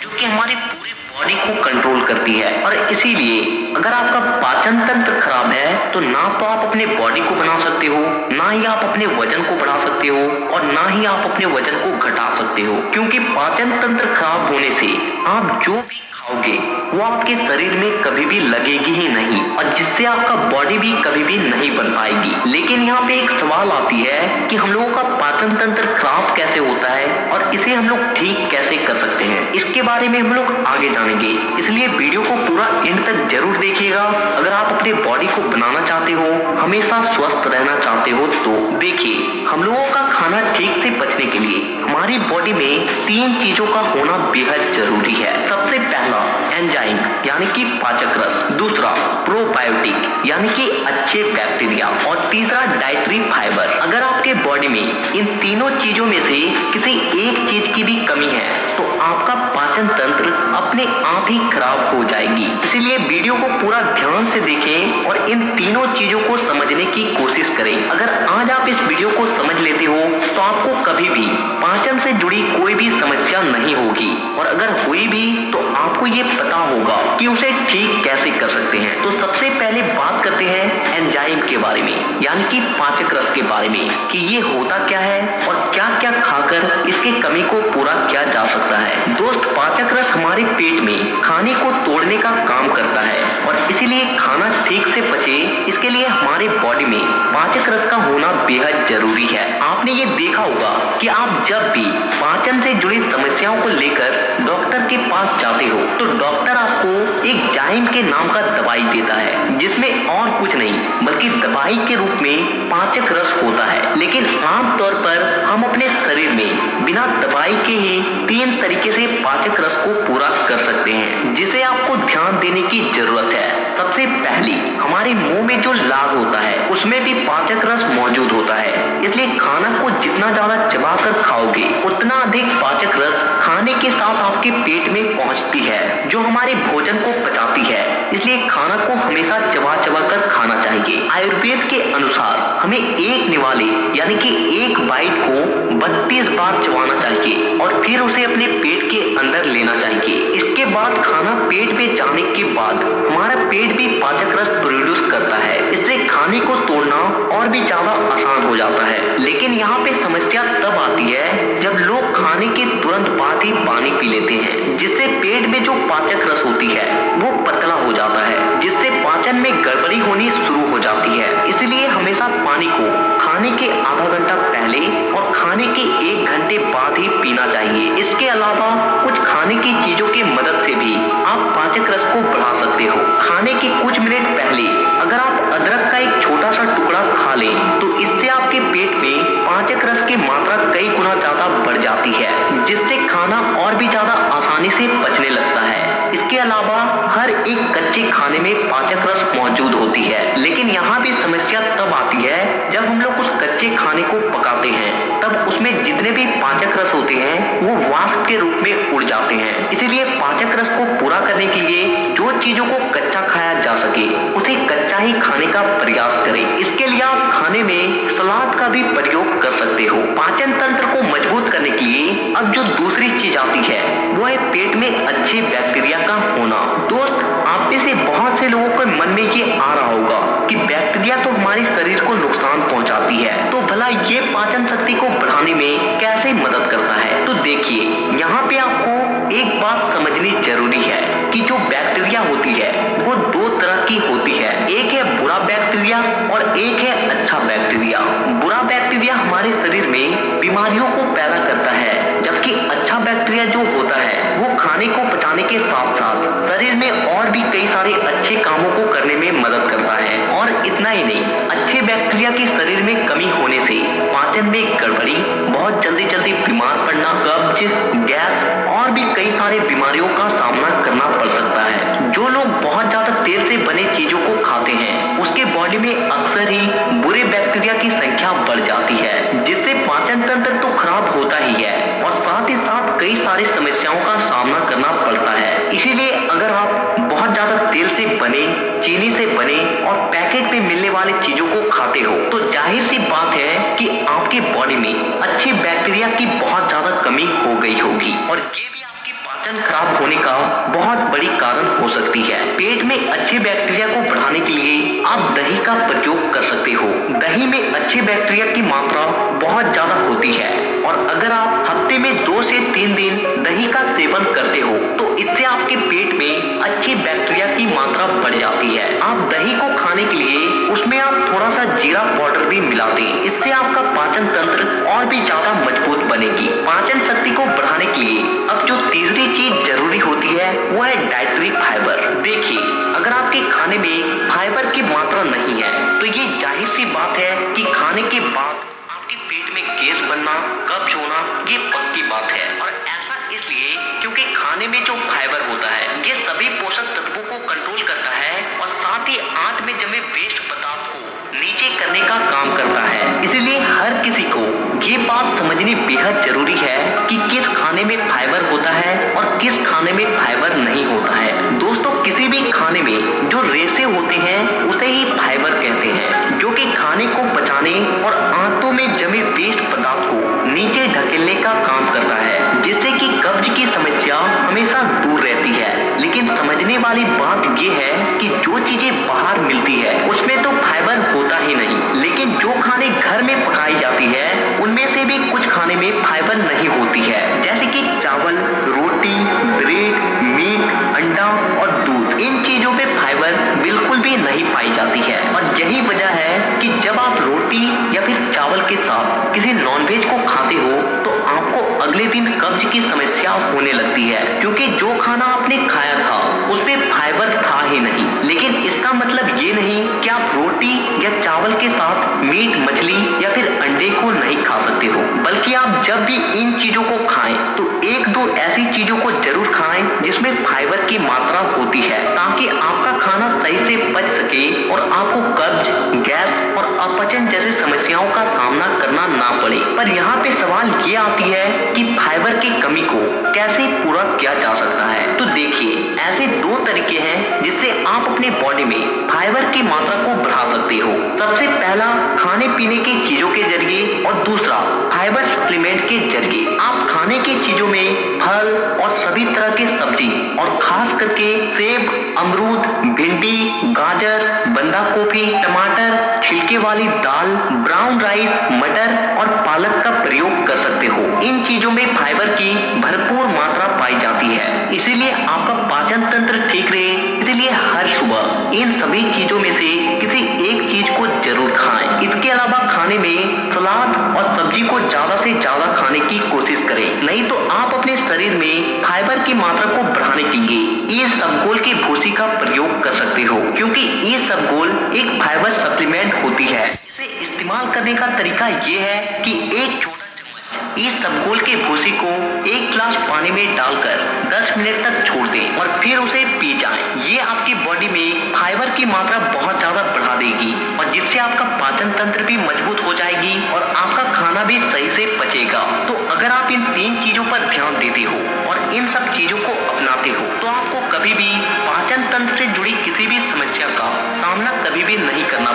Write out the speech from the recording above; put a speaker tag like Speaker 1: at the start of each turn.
Speaker 1: जो कि हमारे पूरे बॉडी को कंट्रोल करती है। और इसीलिए अगर आपका पाचन तंत्र खराब है तो ना तो आप अपने बॉडी को बना सकते हो, ना ही आप अपने वजन को बढ़ा सकते हो, और ना ही आप अपने वजन को घटा सकते हो। क्योंकि पाचन तंत्र खराब होने से आप जो भी खाओगे वो आपके शरीर में कभी भी लगेगी ही नहीं, और जिससे आपका बॉडी भी कभी भी नहीं बन पाएगी। लेकिन यहाँ पे एक सवाल आती है कि हम लोगों का पाचन तंत्र खराब कैसे होता है और इसे हम लोग ठीक कैसे कर सकते हैं। इसके बारे में हम लोग आगे जानेंगे, इसलिए वीडियो को पूरा एंड तक जरूर देखिएगा। अगर आप अपने बॉडी को बनाना चाहते हो, हमेशा स्वस्थ रहना चाहते हो तो देखिए, हम लोगों का खाना ठीक से पचने के लिए हमारी बॉडी में 3 चीजों का होना बेहद जरूरी है। सबसे पहला एंजाइम यानी कि पाचक रस, दूसरा प्रोबायोटिक यानी कि अच्छे बैक्टीरिया, और तीसरा डाइटरी फाइबर। अगर आपके बॉडी में इन तीनों चीजों में से किसी एक चीज की भी कमी है तो आपका पाचन तंत्र अपने आप ही खराब हो जाएगी। इसलिए वीडियो को पूरा ध्यान से देखें और इन तीनों चीजों को समझने की कोशिश करें। अगर आज आप इस वीडियो को समझ लेते हो तो आपको कभी भी पाचन से जुड़ी कोई भी समस्या नहीं होगी, और अगर हुई भी तो आपको ये पता होगा कि उसे ठीक कैसे कर सकते हैं। तो सबसे पहले बात करते हैं एंजाइम के बारे में, यानी कि पाचक रस के बारे में, कि ये होता क्या है और क्या क्या खाकर इसकी कमी को पूरा किया जा सकता है। दोस्त, पाचक रस हमारे पेट में खाने को तोड़ने का काम करता है, और इसीलिए खाना ठीक से पचे इसके लिए हमारे बॉडी में पाचक रस का होना बेहद जरूरी है। आपने ये देखा होगा कि आप जब भी पाचन से जुड़ी समस्याओं को लेकर डॉक्टर के पास जाते हो तो डॉक्टर आपको एक जाइम के नाम का दवाई देता है, जिसमें और कुछ नहीं बल्कि दवाई के रूप में पाचक रस होता है। लेकिन आमतौर पर हम अपने शरीर में बिना दवाई के ही 3 तरीके से पाचक रस को पूरा कर सकते हैं, जिसे आपको ध्यान देने की जरूरत है। सबसे पहली, हमारे मुंह में जो लार होता है उसमें भी पाचक रस मौजूद होता है, इसलिए खाना को जितना ज्यादा चबाकर खाओगे उतना अधिक पाचक रस खाने के साथ आपके पेट में पहुंचती है, जो हमारे भोजन को पचाती है। इसलिए खाना को हमेशा चबा चबा कर खाना चाहिए। आयुर्वेद के अनुसार हमें एक निवाले यानी कि एक बाइट को 32 बार चबाना चाहिए और फिर उसे अपने पेट के अंदर लेना चाहिए। इसके बाद खाना पेट में जाने के बाद हमारा पेट भी पाचक रस प्रोड्यूस करता है, इससे खाने को तोड़ना और भी ज्यादा आसान हो जाता है। लेकिन यहाँ पे समस्या तब आती है जब लोग खाने के तुरंत बाद ही पानी पी लेते हैं, जिससे पेट में जो पाचक रस होती है वो पतला हो जाता है, जिससे पाचन में गड़बड़ी होनी शुरू हो जाती है। इसलिए हमेशा पानी को खाने के आधा घंटा पहले और खाने के 1 घंटे बाद ही पीना चाहिए। इसके अलावा कुछ खाने की चीजों की मदद से भी आप पाचक रस को बढ़ा सकते हो। खाने के कुछ मिनट पहले अगर आप अदरक का एक छोटा सा टुकड़ा खा लें तो इससे आपके पेट में पाचक रस की मात्रा कई गुना ज्यादा बढ़ जाती है, जिससे खाना और भी ज्यादा आसानी से पचने लगता है। इसके अलावा हर एक कच्चे खाने में पाचक रस मौजूद होती है, लेकिन यहाँ भी समस्या तब आती है जब हम लोग उस कच्चे खाने को पकाते हैं, तब उसमें जितने भी पाचक रस होते हैं वो वाष्प के रूप में उड़ जाते हैं। इसीलिए पाचक रस को पूरा करने के लिए जो चीजों को कच्चा खाया जा सके उसे कच्चा ही खाने का प्रयास करें। इसके लिए आप खाने में सलाद का भी प्रयोग कर सकते हो। पाचन तंत्र को मजबूत करने के लिए अब जो दूसरी चीज आती है वो है पेट में अच्छे बैक्टीरिया का होना। दोस्त, आप में से बहुत से लोगों के मन में ये आ रहा होगा कि बैक्टीरिया तो हमारे शरीर को नुकसान पहुंचाती है, तो भला ये पाचन शक्ति को बढ़ाने में कैसे मदद करता है। तो देखिए, यहाँ पे आपको एक बात समझनी जरूरी है कि जो बैक्टीरिया होती है वो 2 तरह की होती है। एक है बुरा बैक्टीरिया और एक है अच्छा बैक्टीरिया। बुरा बैक्टीरिया हमारे शरीर में बीमारियों को पैदा करता है, जबकि अच्छा बैक्टीरिया जो होता है वो खाने को पचाने के साथ साथ शरीर में और भी कई सारे अच्छे कामों को करने में मदद करता है। और इतना ही नहीं, अच्छे बैक्टीरिया की शरीर में कमी होने से पाचन में गड़बड़ी, बहुत जल्दी बीमार पड़ना, कब्ज, गैस और भी कई सारे बीमारियों का सामना करना पड़ सकता है। जो लोग बहुत ज्यादा तेल से बने चीजों को खाते हैं उसके बॉडी में अक्सर ही बुरे बैक्टीरिया की संख्या बढ़ जाती है, जिससे पाचन तंत्र तो खराब होता ही है और साथ ही साथ कई सारी समस्याओं का सामना करना पड़ता है। इसीलिए अगर आप बहुत ज्यादा तेल से बने, चीनी से बने और पैकेट में मिलने वाली चीजों को खाते हो तो जाहिर सी बात है कि आपके बॉडी में अच्छे बैक्टीरिया की बहुत ज्यादा कमी हो गई होगी, और ये भी आपके पाचन खराब होने का बहुत बड़ी कारण हो सकती है। पेट में अच्छे बैक्टीरिया को बढ़ाने के लिए आप दही का प्रयोग कर सकते हो। दही में अच्छे बैक्टीरिया की मात्रा बहुत ज्यादा होती है और अगर आप हफ्ते में 2 से 3 दिन दही का सेवन करते हो तो इससे आपके पेट में अच्छे बैक्टीरिया की मात्रा बढ़ जाती है। आप दही को खाने के लिए उसमें आप थोड़ा सा जीरा पाउडर भी मिला दें। इससे आपका पाचन तंत्र और भी ज्यादा मजबूत बनेगी। पाचन शक्ति को बढ़ाने के लिए अब जो तीसरी चीज जरूरी होती है वो है डाइटरी फाइबर। देखिए, अगर आपके खाने में फाइबर की मात्रा नहीं है तो ये जाहिर सी बात है कि खाने के बाद आपके पेट में गैस बनना, कब्ज होना ये पक्की बात है। और ऐसा इसलिए क्योंकि खाने में जो फाइबर होता है ये सभी पोषक तत्वों को कंट्रोल करता है और साथ ही आंत में जमे वेस्ट पदार्थ को नीचे करने का काम करता है। इसलिए हर किसी को ये बात समझनी बेहद जरूरी है कि किस खाने में फाइबर होता है और किस खाने में फाइबर नहीं होता है। दोस्तों, किसी भी खाने में जो रेशे होते हैं उसे ही फाइबर कहते हैं, जो कि खाने को पचाने और आंतों में जमे वेस्ट पदार्थ को नीचे ढकेलने का काम करता है, जिससे कि कब्ज की समस्या हमेशा दूर रहती है। लेकिन समझने वाली बात ये है कि जो चीजें बाहर मिलती है उसमें तो फाइबर होता ही नहीं, लेकिन जो खाने घर में पकाई जाती है उनमें से भी कुछ खाने में फाइबर नहीं होती है, जैसे कि चावल, रोटी, ब्रेड, मीट, अंडा और दूध। इन चीजों में फाइबर बिल्कुल भी नहीं पाई जाती है और यही वजह है कि जब आप रोटी या फिर चावल के साथ किसी नॉनवेज को खाते हो तो आपको अगले दिन कब्ज की समस्या होने लगती है, क्योंकि जो खाना आपने खाया था उसमें फाइबर था ही नहीं। लेकिन इसका मतलब ये नहीं कि आप रोटी या चावल के साथ मीट, मछली या फिर अंडे को नहीं खा सकते हो, बल्कि आप जब भी इन चीजों को खाएं तो 1-2 ऐसी चीजों को जरूर खाएं जिसमें फाइबर की मात्रा होती है, ताकि आपका खाना सही से पच सके और आपको कब्ज, गैस और अपचन जैसी समस्याओं का सामना करना ना पड़े। पर यहाँ पे सवाल ये आती है कि फाइबर की कमी को कैसे पूरा किया जा सकता है। तो देखिए, ऐसे 2 तरीके हैं जिससे आप अपने बॉडी में फाइबर की मात्रा को बढ़ा सकते हो। सबसे पहला, खाने पीने की चीजों के जरिए और दूसरा फाइबर सप्लीमेंट के जरिए। आप खाने की चीजों में फल और सभी तरह की सब्जी और खास करके सेब, अमरूद, भिंडी, गाजर, बंदा गोभी, टमाटर, छिलके वाली दाल, ब्राउन राइस, मटर और पालक का प्रयोग कर सकते हो। इन चीजों में फाइबर की भरपूर मात्रा पाई जाती है, इसीलिए आपका पाचन तंत्र ठीक रहे। इसलिए हर सुबह इन सभी चीजों में से किसी एक चीज को जरूर खाएं। इसके अलावा खाने में सलाद और सब्जी को ज्यादा से ज्यादा खाने की कोशिश करें, नहीं तो आप अपने शरीर में फाइबर की मात्रा को बढ़ाने के लिए इसबगोल की भूसी का प्रयोग कर सकते हो, क्योंकि इसबगोल एक फाइबर सप्लीमेंट होती है। इसे इस्तेमाल करने का तरीका ये है कि एक छोटा चम्मच इसबगोल के भूसी को 1 गिलास पानी में डालकर 10 मिनट तक छोड़ दें और फिर उसे पी जाएं। ये आपकी बॉडी में फाइबर की मात्रा बहुत ज्यादा बढ़ा देगी और जिससे आपका पाचन तंत्र भी मजबूत हो जाएगी और आपका खाना भी सही से पचेगा। तो अगर आप इन 3 चीजों पर ध्यान देते हो और इन सब चीजों को अपनाते हो तो आपको कभी भी पाचन तंत्र से जुड़ी किसी भी समस्या का सामना कभी भी नहीं करना